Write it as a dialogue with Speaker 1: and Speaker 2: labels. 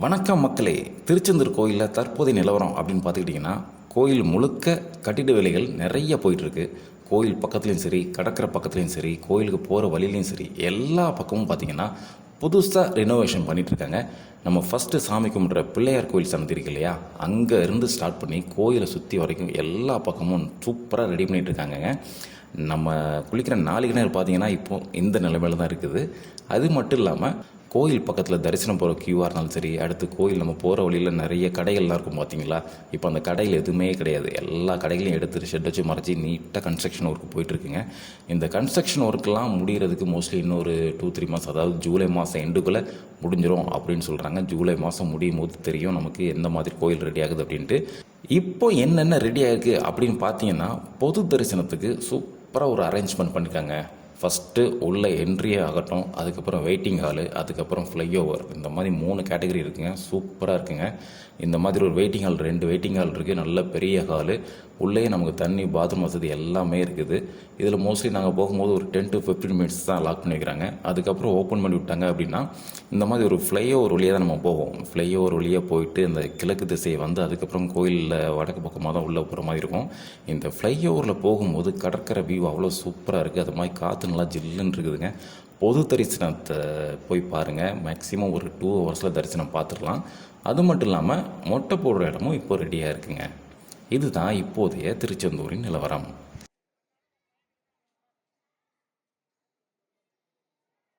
Speaker 1: வணக்கம் மக்களே. திருச்செந்தூர் கோயிலில் தற்போதைய நிலவரம் அப்படின்னு பார்த்துக்கிட்டிங்கன்னா, கோயில் முழுக்க கட்டிட வேலைகள் நிறைய போயிட்டுருக்கு. கோயில் பக்கத்துலேயும் சரி, கடற்கரை பக்கத்துலேயும் சரி, கோயிலுக்கு போகிற வழியிலையும் சரி, எல்லா பக்கமும் பார்த்திங்கன்னா புதுசாக ரினோவேஷன் பண்ணிகிட்ருக்காங்க. நம்ம ஃபஸ்ட்டு சாமி கும்பிட்ற பிள்ளையார் கோயில் சன்னதி இருக்கு இல்லையா, அங்கே இருந்து ஸ்டார்ட் பண்ணி கோயிலை சுற்றி வரைக்கும் எல்லா பக்கமும் சூப்பராக ரெடி பண்ணிகிட்ருக்காங்கங்க. நம்ம குளிக்கிற நாளிகனர் பார்த்திங்கன்னா இப்போது இந்த நிலைமையில் தான் இருக்குது. அது மட்டும் இல்லாமல் கோயில் பக்கத்தில் தரிசனம் போகிற கியூவாக இருந்தாலும் சரி, அடுத்து கோயில் நம்ம போகிற வழியில் நிறைய கடைகள்லாம் இருக்கும் பார்த்தீங்களா. இப்போ அந்த கடையில் எதுவுமே கிடையாது. எல்லா கடைகளையும் எடுத்துகிட்டு ஷெட் வச்சு மறைச்சி நீட்டாக கன்ஸ்ட்ரக்ஷன் ஒர்க் போயிட்டுருக்குங்க. இந்த கன்ஸ்ட்ரக்ஷன் ஒர்க்கெலாம் முடிகிறதுக்கு மோஸ்ட்லி இன்னொரு 2-3 மாதம், அதாவது ஜூலை மாதம் எண்டுக்குள்ளே முடிஞ்சிடும் அப்படின்னு சொல்கிறாங்க. ஜூலை மாதம் முடியும் போது தெரியும் நமக்கு எந்த மாதிரி கோயில் ரெடி ஆகுது அப்படின்ட்டு. இப்போ என்னென்ன ரெடி ஆகிருக்கு அப்படின்னு பார்த்தீங்கன்னா, பொது தரிசனத்துக்கு சூப்பராக ஒரு அரேஞ்ச்மெண்ட் பண்ணியிருக்காங்க. ஃபஸ்ட்டு உள்ள என்ட்ரியே ஆகட்டும், அதுக்கப்புறம் வெயிட்டிங் ஹாலு, அதுக்கப்புறம் ஃப்ளைஓவர், இந்த மாதிரி 3 கேட்டகரி இருக்குங்க. சூப்பராக இருக்குங்க. இந்த மாதிரி ஒரு வெயிட்டிங் ஹால், 2 வெயிட்டிங் ஹால் இருக்குது. நல்ல பெரிய ஹாலு, உள்ளேயே நமக்கு தண்ணி, பாத்ரூம் வசதி எல்லாமே இருக்குது. இதில் மோஸ்ட்லி நாங்கள் போகும்போது ஒரு 10 to 15 மினிட்ஸ் தான் லாக் பண்ணி வைக்கிறாங்க. அதுக்கப்புறம் ஓப்பன் பண்ணி விட்டாங்க அப்படின்னா, இந்த மாதிரி ஒரு ஃப்ளைஓவர் வழியாக தான் நம்ம போவோம். ஃப்ளைஓவர் வழியாக போயிட்டு இந்த கிழக்கு திசையை வந்து அதுக்கப்புறம் கோயிலில் வடக்கு பக்கமாக தான் உள்ளே போகிற மாதிரி இருக்கும். இந்த ஃப்ளைஓவரில் போகும்போது கடற்கரை வியூ அவ்வளோ சூப்பராக இருக்குது. அது மாதிரி காற்று நல்லா ஜில்லுன்னு இருக்குதுங்க. பொது தரிசனத்தை போய் பாருங்கள். மேக்ஸிமம் ஒரு 2 ஹவர்ஸில் தரிசனம் பார்த்துடலாம். அது மட்டும் இல்லாமல் மொட்டை போடுற இடமும் இப்போ ரெடியாக இருக்குங்க. இதுதான் இப்போதைய திருச்செந்தூரின் நிலவரம்.